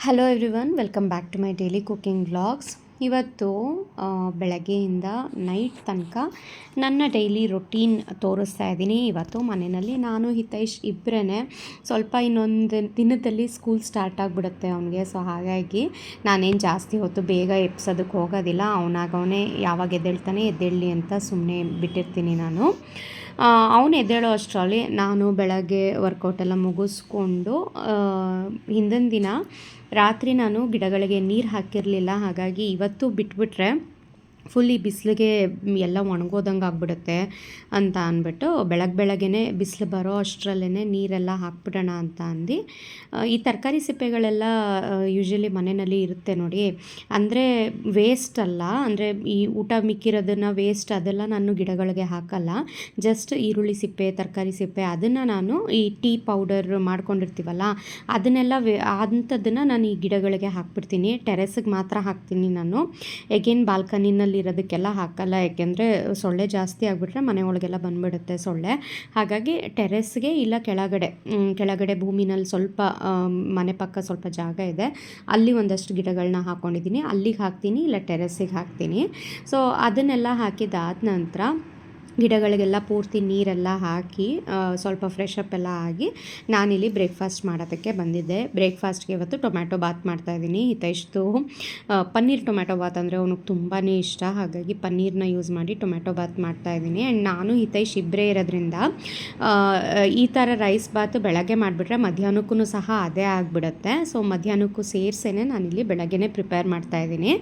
Hello everyone, welcome back to my daily cooking vlogs. ಇವತ್ತು ಬೆಳಗ್ಗೆಯಿಂದ night ತನಕ ನನ್ನ ಡೈಲಿ ರೊಟೀನ್ ತೋರಿಸ್ತಾ ಇದ್ದೀನಿ. ಇವತ್ತು ಮನೆಯಲ್ಲಿ ನಾನು ಹಿತೈಷ್ ಇಬ್ಬರೇ. ಸ್ವಲ್ಪ ಇನ್ನೊಂದು ದಿನದಲ್ಲಿ ಸ್ಕೂಲ್ ಸ್ಟಾರ್ಟ್ ಆಗಿಬಿಡುತ್ತೆ ಅವನಿಗೆ. ಸೊ ಹಾಗಾಗಿ ನಾನೇನು ಜಾಸ್ತಿ ಹೊತ್ತು ಬೇಗ ಎಬ್ಸೋದಕ್ಕೆ ಹೋಗೋದಿಲ್ಲ. ಅವನಾಗವನೇ ಯಾವಾಗ ಎದ್ದೇಳಲಿ ಅಂತ ಸುಮ್ಮನೆ ಬಿಟ್ಟಿರ್ತೀನಿ ನಾನು. ಅವನು ಎದ್ದೇಳೋ ಅಷ್ಟರಲ್ಲಿ ನಾನು ಬೆಳಗ್ಗೆ ವರ್ಕೌಟೆಲ್ಲ ಮುಗಿಸ್ಕೊಂಡು ಹಿಂದಿನ ದಿನ ರಾತ್ರಿ ನಾನು ಗಿಡಗಳಿಗೆ ನೀರು ಹಾಕಿರಲಿಲ್ಲ. ಹಾಗಾಗಿ ಇವತ್ತು ಬಿಟ್ಬಿಟ್ರೆ ಫುಲ್ ಈ ಬಿಸಿಲಿಗೆ ಎಲ್ಲ ಒಣಗೋದಂಗೆ ಆಗಿಬಿಡುತ್ತೆ ಅಂತ ಅಂದ್ಬಿಟ್ಟು ಬೆಳಗ್ಗೆನೇ ಬಿಸಿಲು ಬರೋ ಅಷ್ಟರಲ್ಲೇ ನೀರೆಲ್ಲ ಹಾಕ್ಬಿಡೋಣ ಅಂತ ಅಂದು ಈ ತರಕಾರಿ ಸಿಪ್ಪೆಗಳೆಲ್ಲ ಯೂಶ್ವಲಿ ಮನೆಯಲ್ಲಿ ಇರುತ್ತೆ ನೋಡಿ. ಅಂದರೆ ವೇಸ್ಟ್ ಅಲ್ಲ, ಅಂದರೆ ಈ ಊಟ ಮಿಕ್ಕಿರೋದನ್ನು ವೇಸ್ಟ್ ಅದೆಲ್ಲ ನಾನು ಗಿಡಗಳಿಗೆ ಹಾಕಲ್ಲ. ಜಸ್ಟ್ ಈರುಳ್ಳಿ ಸಿಪ್ಪೆ, ತರಕಾರಿ ಸಿಪ್ಪೆ ಅದನ್ನು ನಾನು ಈ ಟೀ ಪೌಡರ್ ಮಾಡ್ಕೊಂಡಿರ್ತೀವಲ್ಲ ಅದನ್ನೆಲ್ಲ ಅಂಥದ್ದನ್ನು ನಾನು ಈ ಗಿಡಗಳಿಗೆ ಹಾಕ್ಬಿಡ್ತೀನಿ. ಟೆರೆಸ್ಗೆ ಮಾತ್ರ ಹಾಕ್ತೀನಿ ನಾನು. ಎಗೇನ್ ಬಾಲ್ಕನಿನಲ್ಲಿ ಇರೋದಕ್ಕೆಲ್ಲ ಹಾಕಲ್ಲ, ಯಾಕೆಂದರೆ ಸೊಳ್ಳೆ ಜಾಸ್ತಿ ಆಗಿಬಿಟ್ರೆ ಮನೆ ಒಳಗೆಲ್ಲ ಬಂದುಬಿಡುತ್ತೆ ಸೊಳ್ಳೆ. ಹಾಗಾಗಿ ಟೆರೆಸ್ಗೆ ಇಲ್ಲ ಕೆಳಗಡೆ ಭೂಮಿನಲ್ಲಿ ಸ್ವಲ್ಪ ಮನೆ ಪಕ್ಕ ಸ್ವಲ್ಪ ಜಾಗ ಇದೆ, ಅಲ್ಲಿ ಒಂದಷ್ಟು ಗಿಡಗಳನ್ನ ಹಾಕ್ಕೊಂಡಿದ್ದೀನಿ. ಅಲ್ಲಿಗೆ ಹಾಕ್ತೀನಿ, ಇಲ್ಲ ಟೆರೆಸ್ಸಿಗೆ ಹಾಕ್ತೀನಿ. ಸೊ ಅದನ್ನೆಲ್ಲ ಹಾಕಿದಾದ ನಂತರ ಗಿಡಗಳಿಗೆಲ್ಲ ಪೂರ್ತಿ ನೀರೆಲ್ಲ ಹಾಕಿ ಸ್ವಲ್ಪ ಫ್ರೆಶ್ ಅಪ್ ಎಲ್ಲ ಆಗಿ ನಾನಿಲ್ಲಿ ಬ್ರೇಕ್ಫಾಸ್ಟ್ ಮಾಡೋದಕ್ಕೆ ಬಂದಿದ್ದೆ. ಬ್ರೇಕ್ಫಾಸ್ಟ್ಗೆ ಇವತ್ತು ಟೊಮ್ಯಾಟೊ ಬಾತ್ ಮಾಡ್ತಾಯಿದ್ದೀನಿ. ಹಿತೈಷ್ದು ಪನ್ನೀರ್ ಟೊಮ್ಯಾಟೊ ಬಾತ್ ಅಂದರೆ ಅವನಿಗೆ ತುಂಬಾ ಇಷ್ಟ. ಹಾಗಾಗಿ ಪನ್ನೀರನ್ನ ಯೂಸ್ ಮಾಡಿ ಟೊಮ್ಯಾಟೊ ಬಾತ್ ಮಾಡ್ತಾಯಿದ್ದೀನಿ. ಆ್ಯಂಡ್ ನಾನು ಹಿತೈಷ್ ಇಬ್ಬರೇ ಇರೋದ್ರಿಂದ ಈ ಥರ ರೈಸ್ ಬಾತ್ ಬೆಳಗ್ಗೆ ಮಾಡಿಬಿಟ್ರೆ ಮಧ್ಯಾಹ್ನಕ್ಕೂ ಸಹ ಅದೇ ಆಗಿಬಿಡುತ್ತೆ. ಸೊ ಮಧ್ಯಾಹ್ನಕ್ಕೂ ಸೇರಿಸೇನೆ ನಾನಿಲ್ಲಿ ಬೆಳಗ್ಗೆನೇ ಪ್ರಿಪೇರ್ ಮಾಡ್ತಾಯಿದ್ದೀನಿ.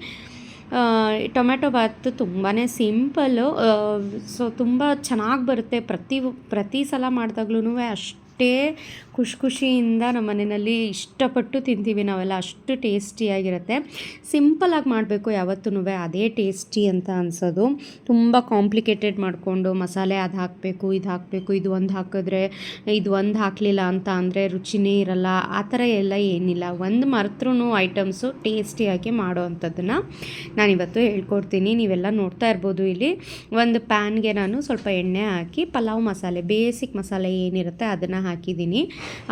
ಟೊಮ್ಯಾಟೊ ಬಾತ್ ತುಂಬಾ ಸಿಂಪಲ್ಲು. ಸೊ ತುಂಬ ಚೆನ್ನಾಗಿ ಬರುತ್ತೆ. ಪ್ರತಿ ಸಲ ಮಾಡಿದಾಗ್ಲೂ ಅಷ್ಟೇ ಖುಷಿಯಿಂದ ನಮ್ಮ ಮನೆಯಲ್ಲಿ ಇಷ್ಟಪಟ್ಟು ತಿಂತೀವಿ ನಾವೆಲ್ಲ. ಅಷ್ಟು ಟೇಸ್ಟಿಯಾಗಿರುತ್ತೆ. ಸಿಂಪಲಾಗಿ ಮಾಡಬೇಕು ಯಾವತ್ತೂ, ಅದೇ ಟೇಸ್ಟಿ ಅಂತ ಅನಿಸೋದು. ತುಂಬ ಕಾಂಪ್ಲಿಕೇಟೆಡ್ ಮಾಡಿಕೊಂಡು ಮಸಾಲೆ ಅದು ಹಾಕಬೇಕು ಇದು ಒಂದು ಹಾಕಿದ್ರೆ ಇದು ಒಂದು ಹಾಕಲಿಲ್ಲ ಅಂತ ಅಂದರೆ ರುಚಿನೇ ಇರಲ್ಲ, ಆ ಥರ ಎಲ್ಲ ಏನಿಲ್ಲ. ಒಂದು ಮರೆತ್ರೂ ಐಟಮ್ಸು ಟೇಸ್ಟಿಯಾಗಿ ಮಾಡೋ ಅಂಥದ್ದನ್ನು ನಾನಿವತ್ತು ಹೇಳ್ಕೊಡ್ತೀನಿ. ನೀವೆಲ್ಲ ನೋಡ್ತಾ ಇರ್ಬೋದು. ಇಲ್ಲಿ ಒಂದು ಪ್ಯಾನ್ಗೆ ನಾನು ಸ್ವಲ್ಪ ಎಣ್ಣೆ ಹಾಕಿ ಪಲಾವ್ ಮಸಾಲೆ, ಬೇಸಿಕ್ ಮಸಾಲೆ ಏನಿರುತ್ತೆ ಅದನ್ನು ಹಾಕಿದ್ದೀನಿ.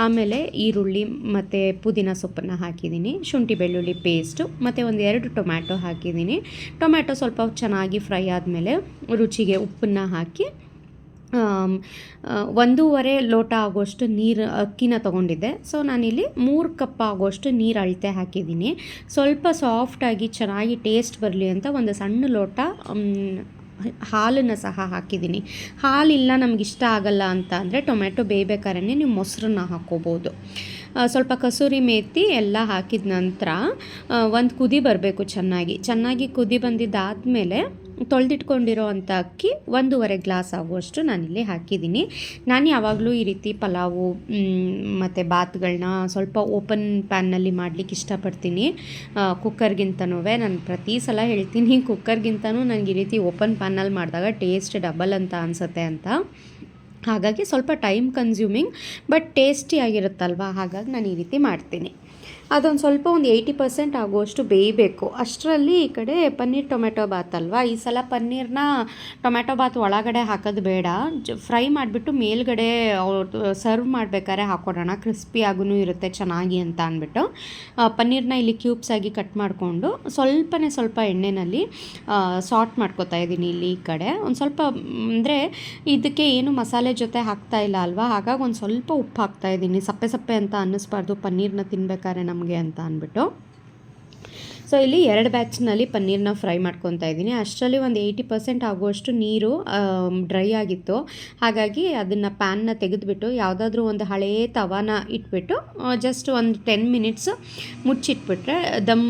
ಆಮೇಲೆ ಈರುಳ್ಳಿ ಮತ್ತು ಪುದೀನ ಸೊಪ್ಪನ್ನು ಹಾಕಿದ್ದೀನಿ, ಶುಂಠಿ ಬೆಳ್ಳುಳ್ಳಿ ಪೇಸ್ಟು ಮತ್ತು ಒಂದು 2 ಟೊಮ್ಯಾಟೊ ಹಾಕಿದ್ದೀನಿ. ಟೊಮ್ಯಾಟೊ ಸ್ವಲ್ಪ ಚೆನ್ನಾಗಿ ಫ್ರೈ ಆದಮೇಲೆ ರುಚಿಗೆ ಉಪ್ಪನ್ನು ಹಾಕಿ 1.5 ಲೋಟ ಆಗೋಷ್ಟು ಅಕ್ಕಿನ ತೊಗೊಂಡಿದ್ದೆ. ಸೊ ನಾನಿಲ್ಲಿ 3 ಕಪ್ ಆಗೋಷ್ಟು ನೀರು ಅಳತೆ ಹಾಕಿದ್ದೀನಿ. ಸ್ವಲ್ಪ ಸಾಫ್ಟಾಗಿ ಚೆನ್ನಾಗಿ ಟೇಸ್ಟ್ ಬರಲಿ ಅಂತ ಒಂದು ಸಣ್ಣ ಲೋಟ ಹಾಲನ್ನು ಸಹ ಹಾಕಿದ್ದೀನಿ. ಹಾಲಿಲ್ಲ ನಮಗಿಷ್ಟ ಆಗಲ್ಲ ಅಂತ ಅಂದರೆ ಟೊಮೆಟೊ ಬೇಯಬೇಕಾದ್ರೆ ನೀವು ಮೊಸರನ್ನ ಹಾಕ್ಕೋಬೋದು. ಸ್ವಲ್ಪ ಕಸೂರಿ ಮೇಥಿ ಎಲ್ಲ ಹಾಕಿದ ನಂತರ ಒಂದು ಕುದಿ ಬರಬೇಕು. ಚೆನ್ನಾಗಿ ಕುದಿ ಬಂದಿದ್ದಾದಮೇಲೆ ತೊಳೆದಿಟ್ಕೊಂಡಿರೋ ಅಂಥ ಅಕ್ಕಿ 1.5 ಗ್ಲಾಸ್ ಆಗುವಷ್ಟು ನಾನಿಲ್ಲಿ ಹಾಕಿದ್ದೀನಿ. ನಾನು ಯಾವಾಗಲೂ ಈ ರೀತಿ ಪಲಾವು ಮತ್ತು ಬಾತ್ಗಳನ್ನ ಸ್ವಲ್ಪ ಓಪನ್ ಪ್ಯಾನ್ನಲ್ಲಿ ಮಾಡಲಿಕ್ಕೆ ಇಷ್ಟಪಡ್ತೀನಿ ಕುಕ್ಕರ್ಗಿಂತನೂ. ನಾನು ಪ್ರತಿ ಸಲ ಹೇಳ್ತೀನಿ, ಕುಕ್ಕರ್ಗಿಂತನೂ ನನಗೆ ಈ ರೀತಿ ಓಪನ್ ಪ್ಯಾನಲ್ಲಿ ಮಾಡಿದಾಗ ಟೇಸ್ಟ್ ಡಬಲ್ ಅಂತ ಅನಿಸುತ್ತೆ ಅಂತ. ಹಾಗಾಗಿ ಸ್ವಲ್ಪ ಟೈಮ್ ಕನ್ಸ್ಯೂಮಿಂಗ್ ಬಟ್ ಟೇಸ್ಟಿಯಾಗಿರುತ್ತಲ್ವ, ಹಾಗಾಗಿ ನಾನು ಈ ರೀತಿ ಮಾಡ್ತೀನಿ. ಅದೊಂದು ಸ್ವಲ್ಪ 80% ಆಗುವಷ್ಟು ಬೇಯಬೇಕು. ಅಷ್ಟರಲ್ಲಿ ಈ ಕಡೆ ಪನ್ನೀರ್ ಟೊಮೆಟೊ ಬಾತ್ ಅಲ್ವಾ, ಈ ಸಲ ಪನ್ನೀರ್ನ ಟೊಮೆಟೊ ಬಾತ್ ಒಳಗಡೆ ಹಾಕೋದು ಬೇಡ, ಫ್ರೈ ಮಾಡಿಬಿಟ್ಟು ಮೇಲ್ಗಡೆ ಸರ್ವ್ ಮಾಡಬೇಕಾದ್ರೆ ಹಾಕ್ಕೊಡೋಣ, ಕ್ರಿಸ್ಪಿಯಾಗೂ ಇರುತ್ತೆ ಚೆನ್ನಾಗಿ ಅಂತ ಅಂದ್ಬಿಟ್ಟು ಪನ್ನೀರ್ನ ಇಲ್ಲಿ ಕ್ಯೂಬ್ಸಾಗಿ ಕಟ್ ಮಾಡಿಕೊಂಡು ಸ್ವಲ್ಪ ಎಣ್ಣೆಯಲ್ಲಿ ಸಾಟ್ ಮಾಡ್ಕೊತಾ ಇದ್ದೀನಿ. ಇಲ್ಲಿ ಈ ಕಡೆ ಒಂದು ಸ್ವಲ್ಪ, ಅಂದರೆ ಇದಕ್ಕೆ ಏನು ಮಸಾಲೆ ಜೊತೆ ಹಾಕ್ತಾ ಇಲ್ಲ ಅಲ್ವಾ, ಹಾಗಾಗಿ ಒಂದು ಸ್ವಲ್ಪ ಉಪ್ಪು ಹಾಕ್ತಾಯಿದ್ದೀನಿ. ಸಪ್ಪೆ ಅಂತ ಅನ್ನಿಸ್ಬಾರ್ದು ಪನ್ನೀರ್ನ ತಿನ್ಬೇಕಾದ್ರೆ ನಮಗೆ ಅಂತ ಅಂದ್ಬಿಟ್ಟು. ಸೊ ಇಲ್ಲಿ 2 ಬ್ಯಾಚ್ನಲ್ಲಿ ಪನ್ನೀರ್ನ ಫ್ರೈ ಮಾಡ್ಕೊತಾ ಇದ್ದೀನಿ. ಅಷ್ಟರಲ್ಲಿ ಒಂದು 80% ಆಗುವಷ್ಟು ನೀರು ಡ್ರೈ ಆಗಿತ್ತು. ಹಾಗಾಗಿ ಅದನ್ನು ಪ್ಯಾನ್ನ ತೆಗೆದುಬಿಟ್ಟು ಯಾವುದಾದ್ರೂ ಒಂದು ಹಳೇ ತವಾನ ಇಟ್ಬಿಟ್ಟು ಜಸ್ಟ್ ಒಂದು 10 ಮಿನಿಟ್ಸ್ ಮುಚ್ಚಿಟ್ಬಿಟ್ರೆ ದಮ್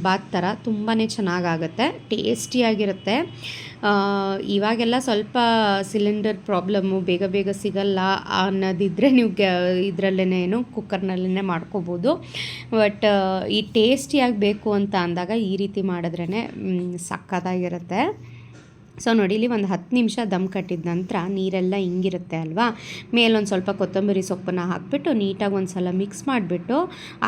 ಬಾತ್ ಥರ ತುಂಬಾ ಚೆನ್ನಾಗಾಗುತ್ತೆ, ಟೇಸ್ಟಿಯಾಗಿರುತ್ತೆ. ಇವಾಗೆಲ್ಲ ಸ್ವಲ್ಪ ಸಿಲಿಂಡರ್ ಪ್ರಾಬ್ಲಮ್ಮು, ಬೇಗ ಸಿಗಲ್ಲ ಅನ್ನೋದಿದ್ದರೆ ನೀವು ಇದರಲ್ಲೇ ಕುಕ್ಕರ್ನಲ್ಲೇ ಮಾಡ್ಕೋಬೋದು. ಬಟ್ ಈ ಟೇಸ್ಟಿಯಾಗಿ ಬೇಕು ಅಂತ ಅಂದಾಗ ಈ ರೀತಿ ಮಾಡಿದ್ರೇ ಸಕ್ಕತ್ತಾಗಿರುತ್ತೆ. ಸೊ ನೋಡಿ, ಇಲ್ಲಿ ಒಂದು 10 ನಿಮಿಷ ದಮ್ ಕಟ್ಟಿದ ನಂತರ ನೀರೆಲ್ಲ ಹಿಂಗಿರುತ್ತೆ ಅಲ್ವಾ, ಮೇಲೊಂದು ಸ್ವಲ್ಪ ಕೊತ್ತಂಬರಿ ಸೊಪ್ಪನ್ನು ಹಾಕಿಬಿಟ್ಟು ನೀಟಾಗಿ ಒಂದು ಸಲ ಮಿಕ್ಸ್ ಮಾಡಿಬಿಟ್ಟು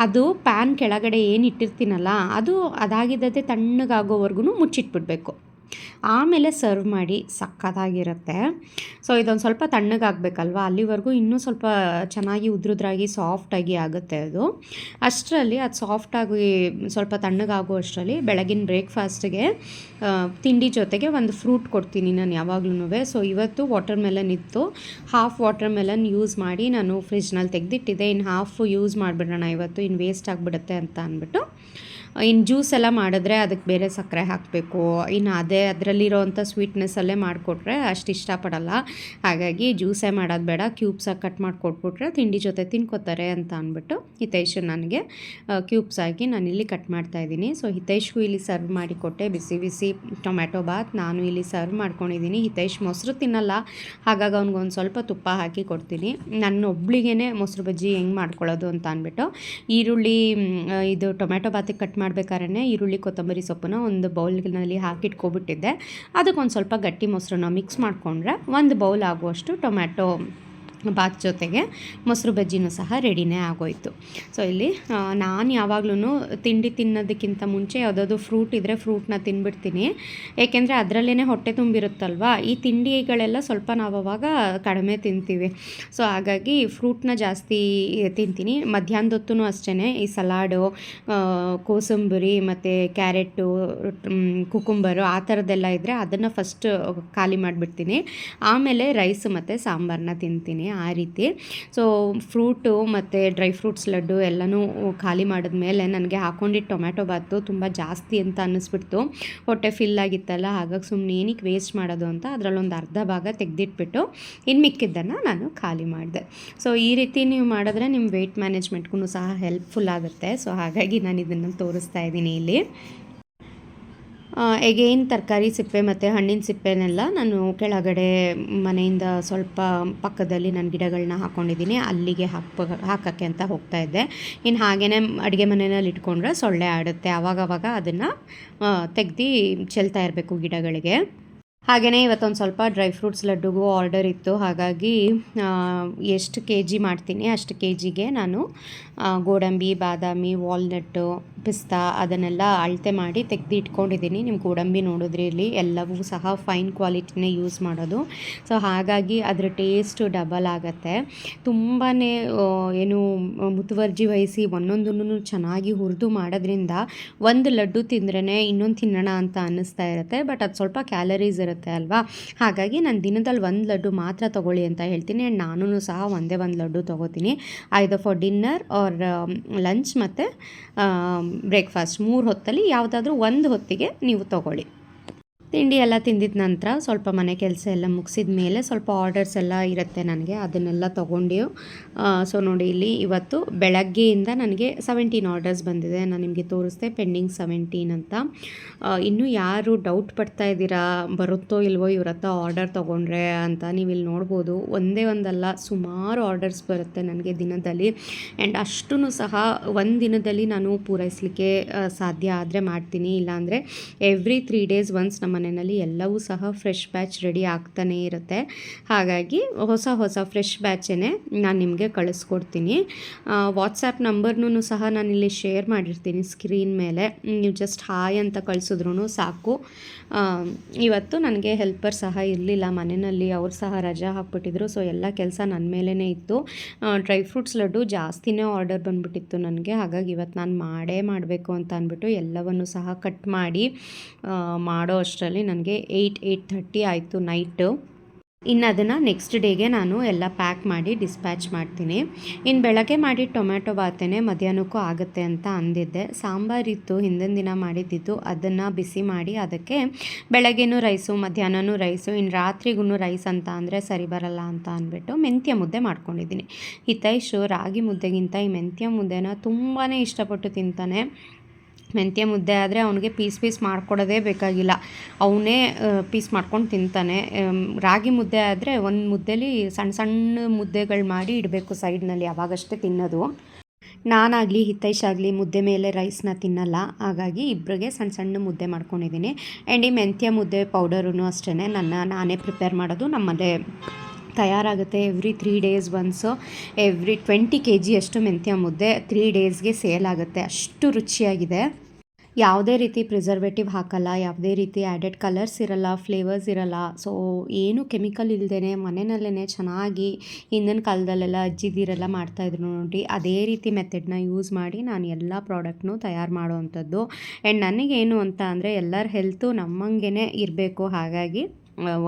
ಅದು ಪ್ಯಾನ್ ಕೆಳಗಡೆ ಏನು ಇಟ್ಟಿರ್ತೀನಲ್ಲ ಅದು ಅದಾಗಿದ್ದದೇ ತಣ್ಣಗಾಗೋವರೆಗೂ ಮುಚ್ಚಿಟ್ಬಿಡ್ಬೇಕು. ಆಮೇಲೆ ಸರ್ವ್ ಮಾಡಿ ಸಕ್ಕತ್ತಾಗಿರುತ್ತೆ. ಸೊ ಇದೊಂದು ಸ್ವಲ್ಪ ತಣ್ಣಗಾಗಬೇಕಲ್ವ, ಅಲ್ಲಿವರೆಗೂ ಇನ್ನೂ ಸ್ವಲ್ಪ ಚೆನ್ನಾಗಿ ಉದ್ರುದ್ರಾಗಿ ಸಾಫ್ಟಾಗಿ ಆಗುತ್ತೆ ಅದು. ಅಷ್ಟರಲ್ಲಿ ಅದು ಸಾಫ್ಟಾಗಿ ಸ್ವಲ್ಪ ತಣ್ಣಗಾಗೋ ಅಷ್ಟರಲ್ಲಿ ಬೆಳಗಿನ ಬ್ರೇಕ್ಫಾಸ್ಟಿಗೆ ತಿಂಡಿ ಜೊತೆಗೆ ಒಂದು ಫ್ರೂಟ್ ಕೊಡ್ತೀನಿ ನಾನು ಯಾವಾಗ್ಲೂ. ಸೊ ಇವತ್ತು ವಾಟರ್ ಮೆಲನ್ ಇತ್ತು, ಹಾಫ್ ವಾಟರ್ ಮೆಲನ್ ಯೂಸ್ ಮಾಡಿ ನಾನು ಫ್ರಿಜ್ನಲ್ಲಿ ತೆಗೆದಿಟ್ಟಿದ್ದೆ. ಇನ್ನು ಹಾಫ್ ಯೂಸ್ ಮಾಡಿಬಿಡೋಣ ಇವತ್ತು, ಇನ್ನು ವೇಸ್ಟ್ ಆಗಿಬಿಡುತ್ತೆ ಅಂತ ಅಂದ್ಬಿಟ್ಟು. ಇನ್ನು ಜ್ಯೂಸ್ ಎಲ್ಲ ಮಾಡಿದ್ರೆ ಅದಕ್ಕೆ ಬೇರೆ ಸಕ್ಕರೆ ಹಾಕಬೇಕು, ಇನ್ನು ಅದರಲ್ಲಿರೋವಂಥ ಸ್ವೀಟ್ನೆಸ್ಸಲ್ಲೇ ಮಾಡಿಕೊಟ್ರೆ ಅಷ್ಟು ಇಷ್ಟಪಡಲ್ಲ. ಹಾಗಾಗಿ ಜ್ಯೂಸೇ ಮಾಡೋದು ಬೇಡ, ಕ್ಯೂಬ್ಸಾಗಿ ಕಟ್ ಮಾಡಿ ಕೊಟ್ಬಿಟ್ರೆ ತಿಂಡಿ ಜೊತೆ ತಿನ್ಕೋತಾರೆ ಅಂತ ಅಂದ್ಬಿಟ್ಟು ಹಿತೈಷ್ ನನಗೆ ಕ್ಯೂಬ್ಸಾಗಿ ನಾನಿಲ್ಲಿ ಕಟ್ ಮಾಡ್ತಾಯಿದ್ದೀನಿ. ಸೊ ಹಿತೈಷ್ಗೂ ಇಲ್ಲಿ ಸರ್ವ್ ಮಾಡಿಕೊಟ್ಟೆ ಬಿಸಿ ಬಿಸಿ ಟೊಮ್ಯಾಟೊ ಬಾತ್. ನಾನು ಇಲ್ಲಿ ಸರ್ವ್ ಮಾಡ್ಕೊಂಡಿದ್ದೀನಿ. ಹಿತೈಷ್ ಮೊಸರು ತಿನ್ನಲ್ಲ, ಹಾಗಾಗಿ ಅವ್ನಿಗೊಂದು ಸ್ವಲ್ಪ ತುಪ್ಪ ಹಾಕಿ ಕೊಡ್ತೀನಿ. ನನ್ನ ಒಬ್ಳಿಗೇ ಮೊಸರು ಬಜ್ಜಿ ಹೆಂಗೆ ಮಾಡ್ಕೊಳ್ಳೋದು ಅಂತ ಅಂದ್ಬಿಟ್ಟು ಈರುಳ್ಳಿ ಇದು ಟೊಮ್ಯಾಟೊ ಬಾತಿಗೆ ಕಟ್ ಮಾಡಬೇಕಾದ್ರೆ ಈರುಳ್ಳಿ ಕೊತ್ತಂಬರಿ ಸೊಪ್ಪನ್ನ ಒಂದು ಬೌಲ್ನಲ್ಲಿ ಹಾಕಿಟ್ಕೊಬಿಟ್ಟಿದ್ದೆ. ಅದಕ್ಕೊಂದು ಸ್ವಲ್ಪ ಗಟ್ಟಿ ಮೊಸರನ್ನ ಮಿಕ್ಸ್ ಮಾಡಿಕೊಂಡ್ರೆ ಒಂದು ಬೌಲ್ ಆಗುವಷ್ಟು ಟೊಮ್ಯಾಟೊ ಬಾತ್ ಜೊತೆಗೆ ಮೊಸರು ಬಜ್ಜಿನೂ ಸಹ ರೆಡಿನೇ ಆಗೋಯಿತು. ಸೊ ಇಲ್ಲಿ ನಾನು ಯಾವಾಗ್ಲೂ ತಿಂಡಿ ತಿನ್ನೋದಕ್ಕಿಂತ ಮುಂಚೆ ಯಾವುದಾದ್ರು ಫ್ರೂಟ್ ಇದ್ದರೆ ಫ್ರೂಟ್ನ ತಿನ್ಬಿಡ್ತೀನಿ. ಏಕೆಂದರೆ ಅದರಲ್ಲೇ ಹೊಟ್ಟೆ ತುಂಬಿರುತ್ತಲ್ವ. ಈ ತಿಂಡಿಗಳೆಲ್ಲ ಸ್ವಲ್ಪ ನಾವು ಅವಾಗ ಕಡಿಮೆ ತಿಂತೀವಿ. ಸೊ ಹಾಗಾಗಿ ಫ್ರೂಟ್ನ ಜಾಸ್ತಿ ತಿಂತೀನಿ. ಮಧ್ಯಾಹ್ನದ ಹೊತ್ತೂ ಅಷ್ಟೇ ಈ ಸಲಾಡು, ಕೋಸಂಬರಿ ಮತ್ತು ಕ್ಯಾರೆಟು, ಕುಕುಂಬರು ಆ ಥರದ್ದೆಲ್ಲ ಇದ್ದರೆ ಅದನ್ನು ಫಸ್ಟ್ ಖಾಲಿ ಮಾಡಿಬಿಡ್ತೀನಿ. ಆಮೇಲೆ ರೈಸ್ ಮತ್ತು ಸಾಂಬಾರನ್ನ ತಿಂತೀನಿ ಆ ರೀತಿ. ಸೊ ಫ್ರೂಟು ಮತ್ತು ಡ್ರೈ ಫ್ರೂಟ್ಸ್ ಲಡ್ಡು ಎಲ್ಲನೂ ಖಾಲಿ ಮಾಡಿದ್ಮೇಲೆ ನನಗೆ ಹಾಕ್ಕೊಂಡಿದ್ದು ಟೊಮ್ಯಾಟೊ ಬಾತು ತುಂಬ ಜಾಸ್ತಿ ಅಂತ ಅನ್ನಿಸ್ಬಿಡ್ತು. ಹೊಟ್ಟೆ ಫಿಲ್ ಆಗಿತ್ತಲ್ಲ, ಹಾಗಾಗಿ ಸುಮ್ಮನೆ ಏನಕ್ಕೆ ವೇಸ್ಟ್ ಮಾಡೋದು ಅಂತ ಅದರಲ್ಲೊಂದು ಅರ್ಧ ಭಾಗ ತೆಗೆದಿಟ್ಬಿಟ್ಟು ಇನ್ನು ಮಿಕ್ಕಿದ್ದನ್ನು ನಾನು ಖಾಲಿ ಮಾಡಿದೆ. ಸೊ ಈ ರೀತಿ ನೀವು ಮಾಡಿದ್ರೆ ನಿಮ್ಮ ವೆಯ್ಟ್ ಮ್ಯಾನೇಜ್ಮೆಂಟ್ಗೂ ಸಹ ಹೆಲ್ಪ್ಫುಲ್ ಆಗುತ್ತೆ. ಸೊ ಹಾಗಾಗಿ ನಾನು ಇದನ್ನು ತೋರಿಸ್ತಾ ಇದ್ದೀನಿ ಇಲ್ಲಿ. ಎಗೇನ್ ತರಕಾರಿ ಸಿಪ್ಪೆ ಮತ್ತು ಹಣ್ಣಿನ ಸಿಪ್ಪೆನೆಲ್ಲ ನಾನು ಕೆಳಗಡೆ ಮನೆಯಿಂದ ಸ್ವಲ್ಪ ಪಕ್ಕದಲ್ಲಿ ನಾನು ಗಿಡಗಳನ್ನ ಹಾಕ್ಕೊಂಡಿದ್ದೀನಿ, ಅಲ್ಲಿಗೆ ಹಾಕೋಕ್ಕೆ ಅಂತ ಹೋಗ್ತಾಯಿದ್ದೆ. ಇನ್ನು ಹಾಗೇ ಅಡುಗೆ ಮನೆಯಲ್ಲಿ ಇಟ್ಕೊಂಡ್ರೆ ಸೊಳ್ಳೆ ಆಡುತ್ತೆ, ಆವಾಗವಾಗ ಅದನ್ನು ತೆಗ್ದು ಚೆಲ್ತಾ ಇರಬೇಕು ಗಿಡಗಳಿಗೆ. ಹಾಗೆಯೇ ಇವತ್ತೊಂದು ಸ್ವಲ್ಪ ಡ್ರೈ ಫ್ರೂಟ್ಸ್ ಲಡ್ಡುಗೂ ಆರ್ಡರ್ ಇತ್ತು. ಹಾಗಾಗಿ ಎಷ್ಟು ಕೆ ಜಿ ಮಾಡ್ತೀನಿ ಅಷ್ಟು ಕೆ ಜಿಗೆ ನಾನು ಗೋಡಂಬಿ, ಬಾದಾಮಿ, ವಾಲ್ನಟ್ಟು, ಪಿಸ್ತಾ ಅದನ್ನೆಲ್ಲ ಅಳತೆ ಮಾಡಿ ತೆಗೆದು ಇಟ್ಕೊಂಡಿದ್ದೀನಿ. ನಿಮ್ಮ ಗೋಡಂಬಿ ನೋಡಿದ್ರೆ ಇಲ್ಲಿ ಎಲ್ಲವೂ ಸಹ ಫೈನ್ ಕ್ವಾಲಿಟಿನೇ ಯೂಸ್ ಮಾಡೋದು. ಸೊ ಹಾಗಾಗಿ ಅದರ ಟೇಸ್ಟು ಡಬಲ್ ಆಗುತ್ತೆ. ತುಂಬಾ ಏನು ಮುತುವರ್ಜಿ ವಹಿಸಿ ಒಂದೊಂದನ್ನು ಚೆನ್ನಾಗಿ ಹುರಿದು ಮಾಡೋದ್ರಿಂದ ಒಂದು ಲಡ್ಡು ತಿಂದ್ರೇ ಇನ್ನೊಂದು ತಿನ್ನೋಣ ಅಂತ ಅನ್ನಿಸ್ತಾ ಇರುತ್ತೆ. ಬಟ್ ಅದು ಸ್ವಲ್ಪ ಕ್ಯಾಲರೀಸ್ ಇರುತ್ತೆ ಅಲ್ವಾ. ಹಾಗಾಗಿ ನಾನು ದಿನದಲ್ಲಿ ಒಂದು ಲಡ್ಡು ಮಾತ್ರ ತೊಗೊಳ್ಳಿ ಅಂತ ಹೇಳ್ತೀನಿ. ಆ್ಯಂಡ್ ನಾನು ಸಹ ಒಂದೇ ಒಂದು ಲಡ್ಡು ತೊಗೋತೀನಿ, ಐದರ್ ಫಾರ್ ಡಿನ್ನರ್ ಆರ್ ಲಂಚ್ ಮತ್ತು ಬ್ರೇಕ್ಫಾಸ್ಟ್ 3 ಹೊತ್ತಲ್ಲಿ ಯಾವುದಾದ್ರೂ ಒಂದು ಹೊತ್ತಿಗೆ ನೀವು ತೊಗೊಳ್ಳಿ. ತಿಂಡಿ ಎಲ್ಲ ತಿಂದಿದ ನಂತರ ಸ್ವಲ್ಪ ಮನೆ ಕೆಲಸ ಎಲ್ಲ ಮುಗಿಸಿದ ಮೇಲೆ ಸ್ವಲ್ಪ ಆರ್ಡರ್ಸ್ ಎಲ್ಲ ಇರುತ್ತೆ ನನಗೆ, ಅದನ್ನೆಲ್ಲ ತೊಗೊಂಡು ಸೊ ನೋಡಿ ಇಲ್ಲಿ ಇವತ್ತು ಬೆಳಗ್ಗೆಯಿಂದ ನನಗೆ 17 ಆರ್ಡರ್ಸ್ ಬಂದಿದೆ. ನಾನು ನಿಮಗೆ ತೋರಿಸ್ದೆ ಪೆಂಡಿಂಗ್ 17 ಅಂತ. ಇನ್ನೂ ಯಾರು ಡೌಟ್ ಪಡ್ತಾ ಇದ್ದೀರಾ ಬರುತ್ತೋ ಇಲ್ವೋ ಇವ್ರ ಹತ್ರ ಆರ್ಡರ್ ತೊಗೊಂಡ್ರೆ ಅಂತ, ನೀವು ಇಲ್ಲಿ ನೋಡ್ಬೋದು ಒಂದೇ ಒಂದಲ್ಲ ಸುಮಾರು ಆರ್ಡರ್ಸ್ ಬರುತ್ತೆ ನನಗೆ ದಿನದಲ್ಲಿ. ಆ್ಯಂಡ್ ಅಷ್ಟೂ ಸಹ ಒಂದು ದಿನದಲ್ಲಿ ನಾನು ಪೂರೈಸಲಿಕ್ಕೆ ಸಾಧ್ಯ ಆದರೆ ಮಾಡ್ತೀನಿ, ಇಲ್ಲಾಂದರೆ ಎವ್ರಿ 3 days ಒನ್ಸ್ ನಮ್ಮ ಮನೆಯಲ್ಲಿ ಎಲ್ಲವೂ ಸಹ ಫ್ರೆಶ್ ಬ್ಯಾಚ್ ರೆಡಿ ಆಗ್ತಾನೇ ಇರುತ್ತೆ. ಹಾಗಾಗಿ ಹೊಸ ಫ್ರೆಶ್ ಬ್ಯಾಚನ್ನೇ ನಾನು ನಿಮಗೆ ಕಳಿಸ್ಕೊಡ್ತೀನಿ. ವಾಟ್ಸಾಪ್ ನಂಬರ್ನೂ ಸಹ ನಾನಿಲ್ಲಿ ಶೇರ್ ಮಾಡಿರ್ತೀನಿ ಸ್ಕ್ರೀನ್ ಮೇಲೆ, ನೀವು ಜಸ್ಟ್ ಹಾಯ್ ಅಂತ ಕಳಿಸಿದ್ರೂ ಸಾಕು. ಇವತ್ತು ನನಗೆ ಹೆಲ್ಪರ್ ಸಹ ಇರಲಿಲ್ಲ ಮನೆಯಲ್ಲಿ, ಅವ್ರು ಸಹ ರಜಾ ಹಾಕ್ಬಿಟ್ಟಿದ್ರು. ಸೊ ಎಲ್ಲ ಕೆಲಸ ನನ್ನ ಮೇಲೇ ಇತ್ತು. ಡ್ರೈ ಫ್ರೂಟ್ಸ್ ಲಡ್ಡು ಜಾಸ್ತಿನೇ ಆರ್ಡರ್ ಬಂದುಬಿಟ್ಟಿತ್ತು ನನಗೆ. ಹಾಗಾಗಿ ಇವತ್ತು ನಾನು ಮಾಡಬೇಕು ಅಂತ ಅಂದ್ಬಿಟ್ಟು ಎಲ್ಲವನ್ನು ಸಹ ಕಟ್ ಮಾಡಿ ಮಾಡೋ ಅಷ್ಟರಲ್ಲಿ ನನಗೆ 8:30 ಆಯಿತು ನೈಟು. ಇನ್ನು ಅದನ್ನು ನೆಕ್ಸ್ಟ್ ಡೇಗೆ ನಾನು ಎಲ್ಲ ಪ್ಯಾಕ್ ಮಾಡಿ ಡಿಸ್ಪ್ಯಾಚ್ ಮಾಡ್ತೀನಿ. ಇನ್ನು ಬೆಳಗ್ಗೆ ಮಾಡಿ ಟೊಮ್ಯಾಟೊ ಬಾತೇನೆ ಮಧ್ಯಾಹ್ನಕ್ಕೂ ಆಗುತ್ತೆ ಅಂತ ಅಂದಿದ್ದೆ. ಸಾಂಬಾರಿತ್ತು ಹಿಂದಿನ ದಿನ ಮಾಡಿದ್ದಿದ್ದು, ಅದನ್ನು ಬಿಸಿ ಮಾಡಿ ಅದಕ್ಕೆ ಬೆಳಗ್ಗೆನೂ ರೈಸು ಮಧ್ಯಾಹ್ನನೂ ರೈಸು ಇನ್ನು ರಾತ್ರಿಗೂ ರೈಸ್ ಅಂತ ಅಂದರೆ ಸರಿ ಬರಲ್ಲ ಅಂತ ಅಂದ್ಬಿಟ್ಟು ಮೆಂತ್ಯ ಮುದ್ದೆ ಮಾಡ್ಕೊಂಡಿದ್ದೀನಿ. ಹಿತೈಷು ರಾಗಿ ಮುದ್ದೆಗಿಂತ ಈ ಮೆಂತ್ಯ ಮುದ್ದೆನ ತುಂಬಾ ಇಷ್ಟಪಟ್ಟು ತಿಂತಾನೆ. ಮೆಂತ್ಯ ಮುದ್ದೆ ಆದರೆ ಅವನಿಗೆ ಪೀಸ್ ಮಾಡ್ಕೊಡೋದೇ ಬೇಕಾಗಿಲ್ಲ, ಅವನೇ ಪೀಸ್ ಮಾಡ್ಕೊಂಡು ತಿಂತಾನೆ. ರಾಗಿ ಮುದ್ದೆ ಆದರೆ ಒಂದು ಮುದ್ದೆಲಿ ಸಣ್ಣ ಮುದ್ದೆಗಳು ಮಾಡಿ ಇಡಬೇಕು ಸೈಡ್ನಲ್ಲಿ, ಅವಾಗಷ್ಟೇ ತಿನ್ನೋದು. ನಾನಾಗಲಿ ಹಿತೈಷ್ ಆಗಲಿ ಮುದ್ದೆ ಮೇಲೆ ರೈಸ್ನ ತಿನ್ನಲ್ಲ, ಹಾಗಾಗಿ ಇಬ್ಬರಿಗೆ ಸಣ್ಣ ಮುದ್ದೆ ಮಾಡ್ಕೊಂಡಿದ್ದೀನಿ. ಆ್ಯಂಡ್ ಈ ಮೆಂತ್ಯ ಮುದ್ದೆ ಪೌಡರೂ ಅಷ್ಟೇ ನಾನೇ ಪ್ರಿಪೇರ್ ಮಾಡೋದು. ನಮ್ಮಲ್ಲೇ ತಯಾರಾಗುತ್ತೆ every 3 days once. Every 20 kg ಅಷ್ಟು ಮೆಂತ್ಯ ಮುದ್ದೆ 3 daysಗೆ ಸೇಲ್ ಆಗುತ್ತೆ, ಅಷ್ಟು ರುಚಿಯಾಗಿದೆ. ಯಾವುದೇ ರೀತಿ ಪ್ರಿಸರ್ವೇಟಿವ್ ಹಾಕಲ್ಲ, ಯಾವುದೇ ರೀತಿ ಆ್ಯಡೆಡ್ ಕಲರ್ಸ್ ಇರಲ್ಲ, ಫ್ಲೇವರ್ಸ್ ಇರಲ್ಲ. ಸೊ ಏನು ಕೆಮಿಕಲ್ ಇಲ್ಲದೇ ಮನೆಯಲ್ಲೇ ಚೆನ್ನಾಗಿ ಹಿಂದಿನ ಕಾಲದಲ್ಲೆಲ್ಲ ಅಜ್ಜಿದಿರೆಲ್ಲ ಮಾಡ್ತಾಯಿದ್ರು ನೋಡಿ, ಅದೇ ರೀತಿ ಮೆಥಡ್ನ ಯೂಸ್ ಮಾಡಿ ನಾನು ಎಲ್ಲ ಪ್ರಾಡಕ್ಟ್ನು ತಯಾರು ಮಾಡೋವಂಥದ್ದು. ಆ್ಯಂಡ್ ನನಗೇನು ಅಂತ ಅಂದರೆ ಎಲ್ಲರ ಹೆಲ್ತು ನಮ್ಮಂಗೆ ಇರಬೇಕು, ಹಾಗಾಗಿ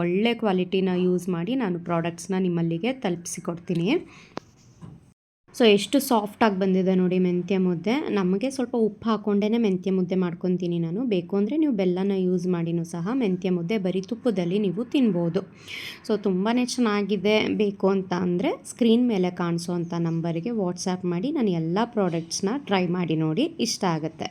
ಒಳ್ಳೆ ಕ್ವಾಲಿಟಿನ ಯೂಸ್ ಮಾಡಿ ನಾನು ಪ್ರಾಡಕ್ಟ್ಸ್ನ ನಿಮ್ಮಲ್ಲಿಗೆ ತಲುಪಿಸಿಕೊಡ್ತೀನಿ. ಸೊ ಎಷ್ಟು ಸಾಫ್ಟಾಗಿ ಬಂದಿದೆ ನೋಡಿ ಮೆಂತ್ಯ ಮುದ್ದೆ. ನಮಗೆ ಸ್ವಲ್ಪ ಉಪ್ಪು ಹಾಕ್ಕೊಂಡೇ ಮೆಂತ್ಯ ಮುದ್ದೆ ಮಾಡ್ಕೊತೀನಿ ನಾನು. ಬೇಕು ಅಂದರೆ ನೀವು ಬೆಲ್ಲನ ಯೂಸ್ ಮಾಡಿನೂ ಸಹ ಮೆಂತ್ಯ ಮುದ್ದೆ ಬರೀ ತುಪ್ಪದಲ್ಲಿ ನೀವು ತಿನ್ಬೋದು. ಸೊ ತುಂಬಾ ಚೆನ್ನಾಗಿದೆ. ಬೇಕು ಅಂತ ಅಂದರೆ ಸ್ಕ್ರೀನ್ ಮೇಲೆ ಕಾಣಿಸೋ ಅಂಥ ನಂಬರಿಗೆ ವಾಟ್ಸಾಪ್ ಮಾಡಿ ನಾನು ಎಲ್ಲ ಪ್ರಾಡಕ್ಟ್ಸ್ನ ಟ್ರೈ ಮಾಡಿ ನೋಡಿ, ಇಷ್ಟ ಆಗುತ್ತೆ.